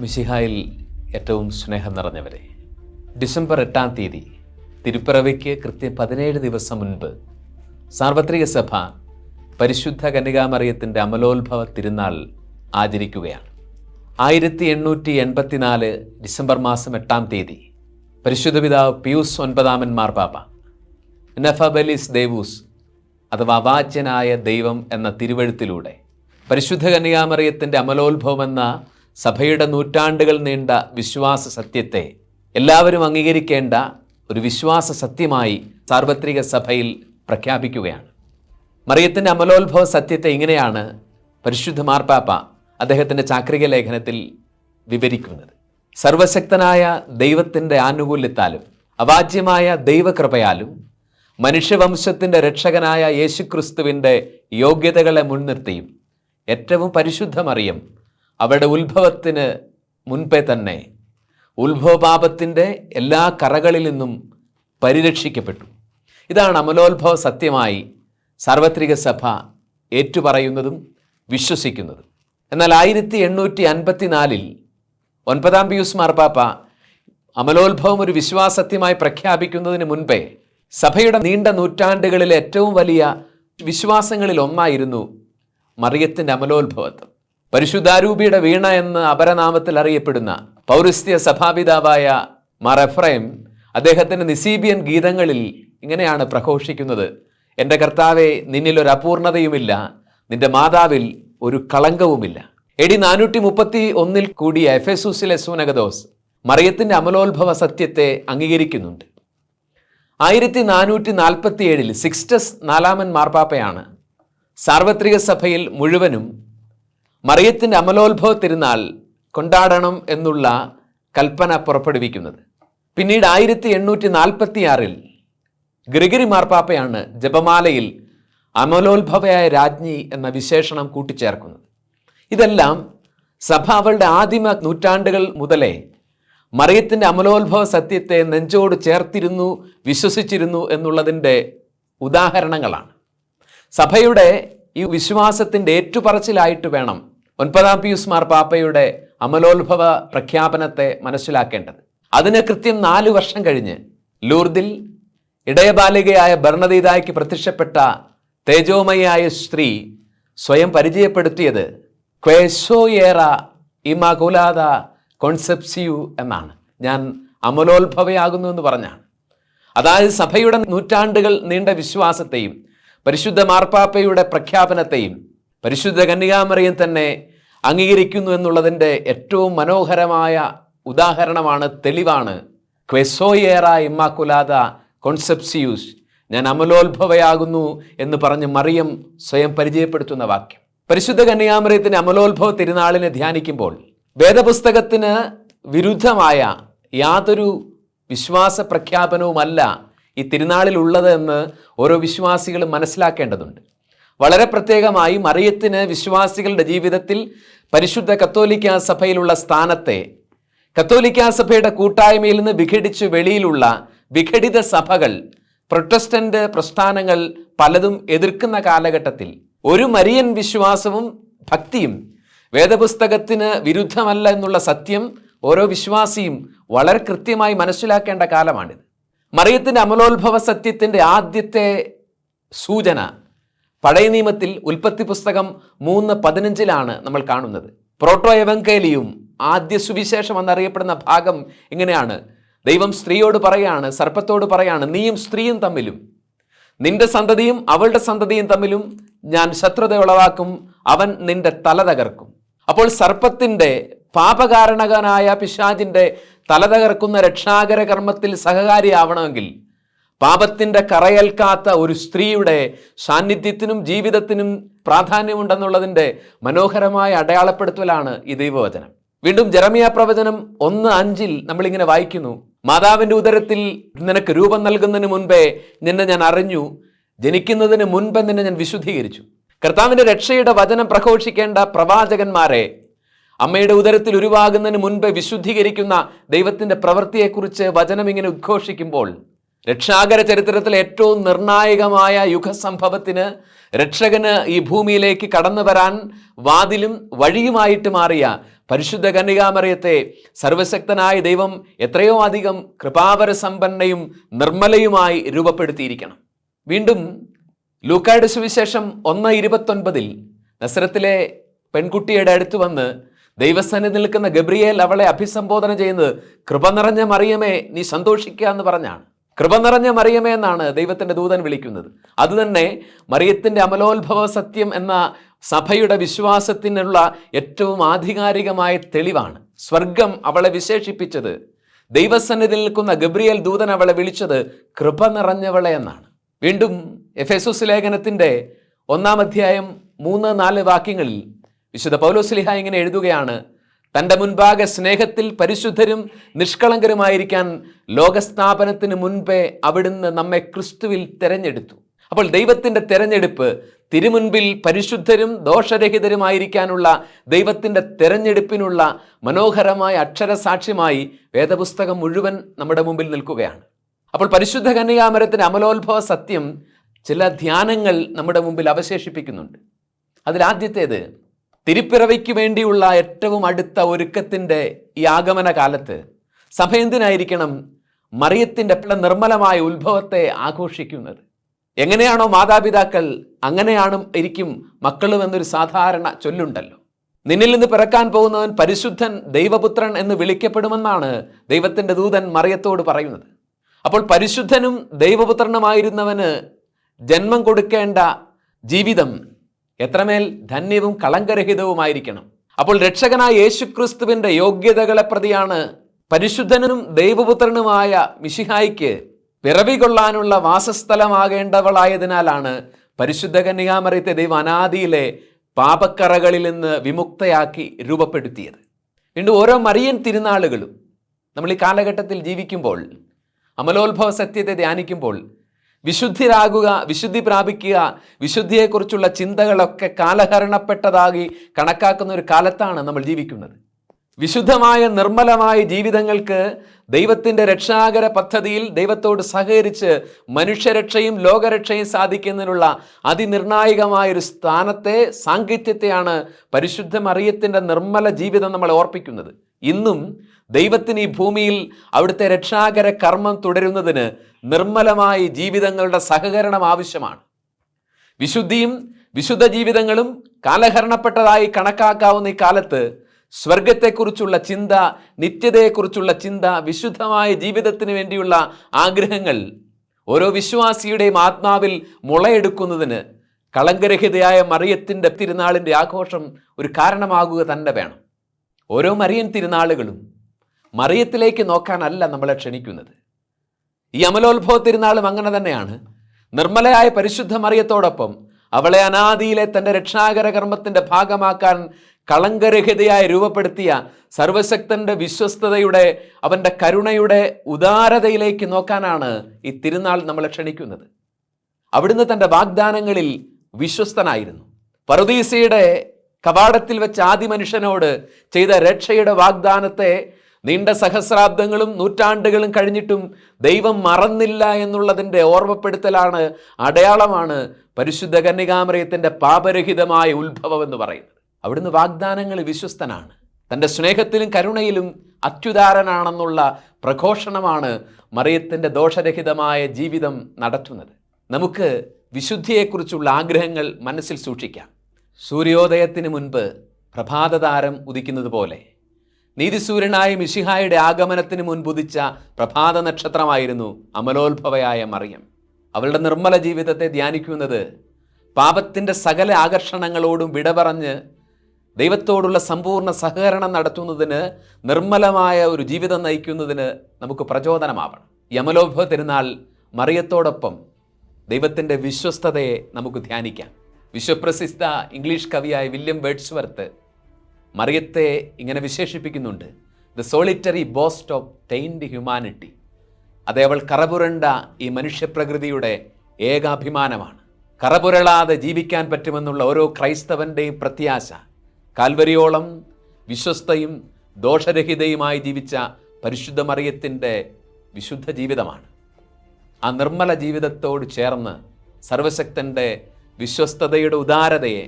മിശിഹായിൽ ഏറ്റവും സ്നേഹം നിറഞ്ഞവരെ, ഡിസംബർ 8-ാം തീയതി തിരുപ്പിറവിക്ക് കൃത്യം 17 ദിവസം മുൻപ് സാർവത്രിക സഭ പരിശുദ്ധ കന്യകാമറിയത്തിൻ്റെ അമലോത്ഭവ തിരുനാൾ ആചരിക്കുകയാണ്. 1884 ഡിസംബർ മാസം 8-ാം തീയതി പരിശുദ്ധ പിതാവ് പിയൂസ് 9 മാർപ്പാപ്പ ഇനഫബലിസ് ദേവൂസ് അഥവാ അവാച്യനായ ദൈവം എന്ന തിരുവഴുത്തിലൂടെ പരിശുദ്ധ കന്യകാമറിയത്തിൻ്റെ അമലോത്ഭവം എന്ന സഭയുടെ നൂറ്റാണ്ടുകൾ നീണ്ട വിശ്വാസ സത്യത്തെ എല്ലാവരും അംഗീകരിക്കേണ്ട ഒരു വിശ്വാസ സത്യമായി സാർവത്രിക സഭയിൽ പ്രഖ്യാപിക്കുകയാണ്. മറിയത്തിൻ്റെ അമലോത്ഭവ സത്യത്തെ ഇങ്ങനെയാണ് പരിശുദ്ധ മാർപ്പാപ്പ അദ്ദേഹത്തിൻ്റെ ചാക്രിക ലേഖനത്തിൽ വിവരിക്കുന്നത്. സർവശക്തനായ ദൈവത്തിൻ്റെ ആനുകൂല്യത്താലും അവാച്യമായ ദൈവകൃപയാലും മനുഷ്യവംശത്തിൻ്റെ രക്ഷകനായ യേശുക്രിസ്തുവിൻ്റെ യോഗ്യതകളെ മുൻനിർത്തിയും ഏറ്റവും പരിശുദ്ധ മറിയം അവരുടെ ഉത്ഭവത്തിന് മുൻപേ തന്നെ ഉത്ഭവപാപത്തിൻ്റെ എല്ലാ കറകളിൽ നിന്നും പരിരക്ഷിക്കപ്പെട്ടു. ഇതാണ് അമലോത്ഭവ സത്യമായി സാർവത്രിക സഭ ഏറ്റുപറയുന്നതും വിശ്വസിക്കുന്നതും. എന്നാൽ 1854 9-ാം പിയൂസ് മാർപ്പാപ്പ അമലോത്ഭവം ഒരു വിശ്വാസത്യമായി പ്രഖ്യാപിക്കുന്നതിന് മുൻപേ സഭയുടെ നീണ്ട നൂറ്റാണ്ടുകളിലെ ഏറ്റവും വലിയ വിശ്വാസങ്ങളിൽ ഒന്നായിരുന്നു മറിയത്തിൻ്റെ അമലോത്ഭവത്വം. പരിശുദ്ധാരൂപിയുടെ വീണ എന്ന് അപരനാമത്തിൽ അറിയപ്പെടുന്ന പൗരസ്ത്യ സഭാപിതാവായ മാർ എഫ്രൈം അദ്ദേഹത്തിൻ്റെ നിസീബിയൻ ഗീതങ്ങളിൽ ഇങ്ങനെയാണ് പ്രഘോഷിക്കുന്നത്: എൻ്റെ കർത്താവെ, നിന്നിലൊരു അപൂർണതയുമില്ല, നിന്റെ മാതാവിൽ ഒരു കളങ്കവുമില്ല. AD 431 കൂടിയ എഫെസൂസിലെ സൂനഗദോസ് മറിയത്തിൻ്റെ അമലോത്ഭവ സത്യത്തെ അംഗീകരിക്കുന്നുണ്ട്. 1447 സിക്സ്റ്റസ് 4 മാർപ്പാപ്പയാണ് സാർവത്രിക സഭയിൽ മുഴുവനും മറിയത്തിൻ്റെ അമലോത്ഭവ തിരുനാൾ കൊണ്ടാടണം എന്നുള്ള കൽപ്പന പുറപ്പെടുവിക്കുന്നത്. പിന്നീട് 1846 ഗ്രിഗറി മാർപ്പാപ്പയാണ് ജപമാലയിൽ അമലോത്ഭവയായ രാജ്ഞി എന്ന വിശേഷണം കൂട്ടിച്ചേർക്കുന്നത്. ഇതെല്ലാം സഭ അവളുടെ ആദിമ നൂറ്റാണ്ടുകൾ മുതലേ മറിയത്തിൻ്റെ അമലോത്ഭവ സത്യത്തെ നെഞ്ചോട് ചേർത്തിരുന്നു, വിശ്വസിച്ചിരുന്നു എന്നുള്ളതിൻ്റെ ഉദാഹരണങ്ങളാണ്. സഭയുടെ ഈ വിശ്വാസത്തിൻ്റെ ഏറ്റുപറച്ചിലായിട്ട് വേണം 9-ാം പിയൂസ് മാർപ്പാപ്പയുടെ അമലോത്ഭവ പ്രഖ്യാപനത്തെ മനസ്സിലാക്കേണ്ടത്. അതിന് കൃത്യം 4 വർഷം കഴിഞ്ഞ് ലൂർദിൽ ഇടയബാലികയായ ബർണദീദായ്ക്ക് പ്രത്യക്ഷപ്പെട്ട തേജോമയായ സ്ത്രീ സ്വയം പരിചയപ്പെടുത്തിയത് ക്വേസോയേറ ഇമാകുലാദ കോൺസെപ്സിയു എന്നാണ്. ഞാൻ അമലോത്ഭവയാകുന്നു എന്ന് പറഞ്ഞാണ്. അതായത് സഭയുടെ നൂറ്റാണ്ടുകൾ നീണ്ട വിശ്വാസത്തെയും പരിശുദ്ധ മാർപ്പാപ്പയുടെ പ്രഖ്യാപനത്തെയും പരിശുദ്ധ കന്യകാമറിയം തന്നെ അംഗീകരിക്കുന്നു എന്നുള്ളതിൻ്റെ ഏറ്റവും മനോഹരമായ ഉദാഹരണമാണ്, തെളിവാണ് ക്വെസോയേറ ഇമ്മാക്കുലാദ കോൺസെപ്സിയൂസ്, ഞാൻ അമലോത്ഭവയാകുന്നു എന്ന് പറഞ്ഞ് മറിയം സ്വയം പരിചയപ്പെടുത്തുന്ന വാക്യം. പരിശുദ്ധ കന്യകാമറിയത്തിൻ്റെ അമലോത്ഭവ തിരുനാളിനെ ധ്യാനിക്കുമ്പോൾ വേദപുസ്തകത്തിന് വിരുദ്ധമായ യാതൊരു വിശ്വാസ പ്രഖ്യാപനവുമല്ല ഈ തിരുനാളിൽ ഉള്ളത് എന്ന് ഓരോ വിശ്വാസികളും മനസ്സിലാക്കേണ്ടതുണ്ട്. വളരെ പ്രത്യേകമായി മറിയത്തിന് വിശ്വാസികളുടെ ജീവിതത്തിൽ പരിശുദ്ധ കത്തോലിക്കാ സഭയിലുള്ള സ്ഥാനത്തെ കത്തോലിക്കാ സഭയുടെ കൂട്ടായ്മയിൽ നിന്ന് വിഘടിച്ച് വെളിയിലുള്ള വിഘടിത സഭകൾ, പ്രൊട്ടസ്റ്റന്റ് പ്രസ്ഥാനങ്ങൾ പലതും എതിർക്കുന്ന കാലഘട്ടത്തിൽ ഒരു മരിയൻ വിശ്വാസവും ഭക്തിയും വേദപുസ്തകത്തിന് വിരുദ്ധമല്ല എന്നുള്ള സത്യം ഓരോ വിശ്വാസിയും വളരെ കൃത്യമായി മനസ്സിലാക്കേണ്ട കാലമാണിത്. മറിയത്തിൻ്റെ അമലോത്ഭവ സത്യത്തിൻ്റെ ആദ്യത്തെ സൂചന പഴയ നിയമത്തിൽ ഉൽപ്പത്തി പുസ്തകം 3:15 നമ്മൾ കാണുന്നത്. പ്രോട്ടോ എവങ്കേലിയും ആദ്യ സുവിശേഷം എന്നറിയപ്പെടുന്ന ഭാഗം ഇങ്ങനെയാണ്: ദൈവം സ്ത്രീയോട് പറയാണ്, സർപ്പത്തോട് പറയാണ്, നീയും സ്ത്രീയും തമ്മിലും നിന്റെ സന്തതിയും അവളുടെ സന്തതിയും തമ്മിലും ഞാൻ ശത്രുത ഉളവാക്കും, അവൻ നിന്റെ തല തകർക്കും. അപ്പോൾ സർപ്പത്തിൻ്റെ പാപകാരണകനായ പിശാചിൻ്റെ തല തകർക്കുന്ന രക്ഷാകര കർമ്മത്തിൽ സഹകാരിയാവണമെങ്കിൽ പാപത്തിൻ്റെ കറയേൽക്കാത്ത ഒരു സ്ത്രീയുടെ സാന്നിധ്യത്തിനും ജീവിതത്തിനും പ്രാധാന്യമുണ്ടെന്നുള്ളതിൻ്റെ മനോഹരമായ അടയാളപ്പെടുത്തലാണ് ഈ ദൈവവചനം. വീണ്ടും ജെറമിയ പ്രവചനം 1:5 നമ്മളിങ്ങനെ വായിക്കുന്നു: മാതാവിൻ്റെ ഉദരത്തിൽ നിനക്ക് രൂപം നൽകുന്നതിന് മുൻപേ നിന്നെ ഞാൻ അറിഞ്ഞു, ജനിക്കുന്നതിന് മുൻപ് നിന്നെ ഞാൻ വിശുദ്ധീകരിച്ചു. കർത്താവിൻ്റെ രക്ഷയുടെ വചനം പ്രഘോഷിക്കേണ്ട പ്രവാചകന്മാരെ അമ്മയുടെ ഉദരത്തിൽ ഉരുവാകുന്നതിന് മുൻപ് വിശുദ്ധീകരിക്കുന്ന ദൈവത്തിൻ്റെ പ്രവൃത്തിയെക്കുറിച്ച് വചനം ഇങ്ങനെ ഉദ്ഘോഷിക്കുമ്പോൾ രക്ഷാകര ചരിത്രത്തിലെ ഏറ്റവും നിർണായകമായ യുഗസംഭവത്തിന്, രക്ഷകന് ഈ ഭൂമിയിലേക്ക് കടന്നു വരാൻ വാതിലും വഴിയുമായിട്ട് മാറിയ പരിശുദ്ധ കന്യകാമറിയത്തെ സർവശക്തനായ ദൈവം എത്രയോ അധികം കൃപാവര സമ്പന്നയും നിർമ്മലയുമായി രൂപപ്പെടുത്തിയിരിക്കണം. വീണ്ടും ലൂക്കായുടെ സുവിശേഷം 1:29 നസറത്തിലെ പെൺകുട്ടിയുടെ അടുത്ത് വന്ന് ദൈവസന്നിധി നിൽക്കുന്ന ഗബ്രിയേൽ അവളെ അഭിസംബോധന ചെയ്യുന്നത് കൃപ നിറഞ്ഞ മറിയമേ നീ സന്തോഷിക്കുക എന്ന് പറഞ്ഞാണ്. കൃപ നിറഞ്ഞ മറിയമേ എന്നാണ് ദൈവത്തിൻ്റെ ദൂതൻ വിളിക്കുന്നത്. അതുതന്നെ മറിയത്തിൻ്റെ അമലോത്ഭവ സത്യം എന്ന സഭയുടെ വിശ്വാസത്തിനുള്ള ഏറ്റവും ആധികാരികമായ തെളിവാണ്. സ്വർഗം അവളെ വിശേഷിപ്പിച്ചത്, ദൈവസന്നിധി നിൽക്കുന്ന ഗബ്രിയേൽ ദൂതൻ അവളെ വിളിച്ചത് കൃപ നിറഞ്ഞവളെ എന്നാണ്. വീണ്ടും എഫെസോസ് ലേഖനത്തിൻ്റെ 1-ാം അധ്യായം 3-4 വാക്യങ്ങളിൽ വിശുദ്ധ പൗലോസ്ലീഹ ഇങ്ങനെ എഴുതുകയാണ്: തൻ്റെ മുൻപാകെ സ്നേഹത്തിൽ പരിശുദ്ധരും നിഷ്കളങ്കരുമായിരിക്കാൻ ലോകസ്ഥാപനത്തിന് മുൻപേ അവിടുന്ന് നമ്മെ ക്രിസ്തുവിൽ തെരഞ്ഞെടുത്തു. അപ്പോൾ ദൈവത്തിൻ്റെ തെരഞ്ഞെടുപ്പ്, തിരുമുൻപിൽ പരിശുദ്ധരും ദോഷരഹിതരുമായിരിക്കാനുള്ള ദൈവത്തിൻ്റെ തെരഞ്ഞെടുപ്പിനുള്ള മനോഹരമായ അക്ഷരസാക്ഷ്യമായി വേദപുസ്തകം മുഴുവൻ നമ്മുടെ മുമ്പിൽ നിൽക്കുകയാണ്. അപ്പോൾ പരിശുദ്ധ കന്യകാമരത്തിൻ്റെ അമലോത്ഭവ സത്യം ചില ധ്യാനങ്ങൾ നമ്മുടെ മുമ്പിൽ അവശേഷിപ്പിക്കുന്നുണ്ട്. അതിലാദ്യത്തേത്, തിരുപ്പിറവിക്ക് വേണ്ടിയുള്ള ഏറ്റവും അടുത്ത ഒരുക്കത്തിൻ്റെ ഈ ആഗമന കാലത്ത് സഭ എന്തിനായിരിക്കണം മറിയത്തിൻ്റെ നിർമ്മലമായ ഉത്ഭവത്തെ ആഘോഷിക്കുന്നത്? എങ്ങനെയാണോ മാതാപിതാക്കൾ അങ്ങനെയാണ് ഇരിക്കും മക്കളും എന്നൊരു സാധാരണ ചൊല്ലുണ്ടല്ലോ. നിന്നിൽ നിന്ന് പിറക്കാൻ പോകുന്നവൻ പരിശുദ്ധൻ ദൈവപുത്രൻ എന്ന് വിളിക്കപ്പെടുമെന്നാണ് ദൈവത്തിൻ്റെ ദൂതൻ മറിയത്തോട് പറയുന്നത്. അപ്പോൾ പരിശുദ്ധനും ദൈവപുത്രനുമായിരുന്നവന് ജന്മം കൊടുക്കേണ്ട ജീവിതം എത്രമേൽ ധന്യവും കളങ്കരഹിതവുമായിരിക്കണം. അപ്പോൾ രക്ഷകനായ യേശുക്രിസ്തുവിൻ്റെ യോഗ്യതകളെ പ്രതിയാണ് പരിശുദ്ധനും ദൈവപുത്രനുമായ മിശിഹായിക്ക് പിറവി കൊള്ളാനുള്ള വാസസ്ഥലമാകേണ്ടവളായതിനാലാണ് പരിശുദ്ധ കന്യകാമറിയത്തെ ദൈവം അനാദിയിലെ പാപക്കറകളിൽ നിന്ന് വിമുക്തയാക്കി രൂപപ്പെടുത്തിയത്. വീണ്ടും ഓരോ മറിയൻ തിരുനാളുകളും നമ്മൾ ഈ കാലഘട്ടത്തിൽ ജീവിക്കുമ്പോൾ, അമലോത്ഭവ സത്യത്തെ ധ്യാനിക്കുമ്പോൾ വിശുദ്ധരാകുക, വിശുദ്ധി പ്രാപിക്കുക, വിശുദ്ധിയെക്കുറിച്ചുള്ള ചിന്തകളൊക്കെ കാലഹരണപ്പെട്ടതായി കണക്കാക്കുന്ന ഒരു കാലത്താണ് നമ്മൾ ജീവിക്കുന്നത്. വിശുദ്ധമായ നിർമ്മലമായ ജീവിതങ്ങൾക്ക് ദൈവത്തിൻ്റെ രക്ഷാകര പദ്ധതിയിൽ ദൈവത്തോട് സഹകരിച്ച് മനുഷ്യരക്ഷയും ലോകരക്ഷയും സാധിക്കുന്നതിനുള്ള അതിനിർണായകമായൊരു സ്ഥാനത്തെ, സാങ്കത്യത്തെയാണ് പരിശുദ്ധ മറിയത്തിൻ്റെ നിർമ്മല ജീവിതം നമ്മളെ ഓർപ്പിക്കുന്നത്. ഇന്നും ദൈവത്തിന് ഈ ഭൂമിയിൽ അവിടുത്തെ രക്ഷാകര കർമ്മം തുടരുന്നതിന് നിർമ്മലമായ ജീവിതങ്ങളുടെ സഹകരണം ആവശ്യമാണ്. വിശുദ്ധിയും വിശുദ്ധ ജീവിതങ്ങളും കാലഹരണപ്പെട്ടതായി കണക്കാക്കാവുന്ന ഈ കാലത്ത് സ്വർഗത്തെക്കുറിച്ചുള്ള ചിന്ത, നിത്യതയെക്കുറിച്ചുള്ള ചിന്ത, വിശുദ്ധമായ ജീവിതത്തിന് വേണ്ടിയുള്ള ആഗ്രഹങ്ങൾ ഓരോ വിശ്വാസിയുടെയും ആത്മാവിൽ മുളയെടുക്കുന്നതിന് കളങ്കരഹിതയായ മറിയത്തിൻ്റെ തിരുനാളിൻ്റെ ആഘോഷം ഒരു കാരണമാകുക തന്നെ വേണം. ഓരോ മറിയൻ തിരുനാളുകളും മറിയത്തിലേക്ക് നോക്കാനല്ല നമ്മളെ ക്ഷണിക്കുന്നത്. ഈ അമലോത്ഭവ തിരുനാളും അങ്ങനെ തന്നെയാണ്. നിർമ്മലയായ പരിശുദ്ധ മറിയത്തോടൊപ്പം അവളെ അനാദിയിലെ തൻ്റെ രക്ഷാകര കർമ്മത്തിൻ്റെ ഭാഗമാക്കാൻ കളങ്കരഹിതയായി രൂപപ്പെടുത്തിയ സർവശക്തൻ്റെ വിശ്വസ്തതയുടെ, അവൻ്റെ കരുണയുടെ ഉദാരതയിലേക്ക് നോക്കാനാണ് ഈ തിരുനാൾ നമ്മളെ ക്ഷണിക്കുന്നത്. അവിടുന്ന് തൻ്റെ വാഗ്ദാനങ്ങളിൽ വിശ്വസ്തനായിരുന്നു. പറുദീസയുടെ കവാടത്തിൽ വെച്ച് ആദി മനുഷ്യനോട് ചെയ്ത രക്ഷയുടെ വാഗ്ദാനത്തെ നീണ്ട സഹസ്രാബ്ദങ്ങളും നൂറ്റാണ്ടുകളും കഴിഞ്ഞിട്ടും ദൈവം മറന്നില്ല എന്നുള്ളതിൻ്റെ ഓർമ്മപ്പെടുത്തലാണ്, അടയാളമാണ് പരിശുദ്ധ കന്യകാമറിയത്തിൻ്റെ പാപരഹിതമായ ഉത്ഭവം എന്ന് പറയുന്നത്. അവിടുന്ന് വാഗ്ദാനങ്ങളിൽ വിശ്വസ്തനാണ്. തൻ്റെ സ്നേഹത്തിലും കരുണയിലും അത്യുദാരനാണെന്നുള്ള പ്രഘോഷണമാണ് മറിയത്തിൻ്റെ ദോഷരഹിതമായ ജീവിതം നടത്തുന്നത്. നമുക്ക് വിശുദ്ധിയെക്കുറിച്ചുള്ള ആഗ്രഹങ്ങൾ മനസ്സിൽ സൂക്ഷിക്കാം. സൂര്യോദയത്തിന് മുൻപ് പ്രഭാതതാരം ഉദിക്കുന്നത് പോലെ നീതിസൂര്യനായ മിശിഹായുടെ ആഗമനത്തിന് മുൻപ് ഉദിച്ച പ്രഭാത നക്ഷത്രമായിരുന്നു അമലോത്ഭവയായ മറിയം. അവളുടെ നിർമ്മല ജീവിതത്തെ ധ്യാനിക്കുന്നത് പാപത്തിൻ്റെ സകല ആകർഷണങ്ങളോടും വിട പറഞ്ഞ് ദൈവത്തോടുള്ള സമ്പൂർണ്ണ സഹകരണം നടത്തുന്നതിന്, നിർമ്മലമായ ഒരു ജീവിതം നയിക്കുന്നതിന് നമുക്ക് പ്രചോദനമാവണം. ഈ അമലോത്ഭവ തിരുനാൾ മറിയത്തോടൊപ്പം ദൈവത്തിൻ്റെ വിശ്വസ്തതയെ നമുക്ക് ധ്യാനിക്കാം. വിശ്വപ്രസിദ്ധ ഇംഗ്ലീഷ് കവിയായ വില്യം വേർഡ്സ്വർത്ത് മറിയത്തെ ഇങ്ങനെ വിശേഷിപ്പിക്കുന്നുണ്ട്: the solitary boast of tainted humanity. അതേ, അവൾ കറപുരണ്ട ഈ മനുഷ്യപ്രകൃതിയുടെ ഏകാഭിമാനമാണ്. കറപുരളാതെ ജീവിക്കാൻ പറ്റുമെന്നുള്ള ഓരോ ക്രൈസ്തവൻ്റെയും പ്രത്യാശ കാൽവരിയോളം വിശ്വസ്തയും ദോഷരഹിതയുമായി ജീവിച്ച പരിശുദ്ധ മറിയത്തിൻ്റെ വിശുദ്ധ ജീവിതമാണ്. ആ നിർമ്മല ജീവിതത്തോട് ചേർന്ന് സർവശക്തൻ്റെ വിശ്വസ്തതയുടെ ഉദാരതയെ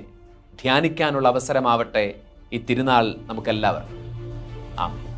ധ്യാനിക്കാനുള്ള അവസരമാവട്ടെ ഈ തിരുനാൾ നമുക്കെല്ലാവർക്കും. ആമേൻ.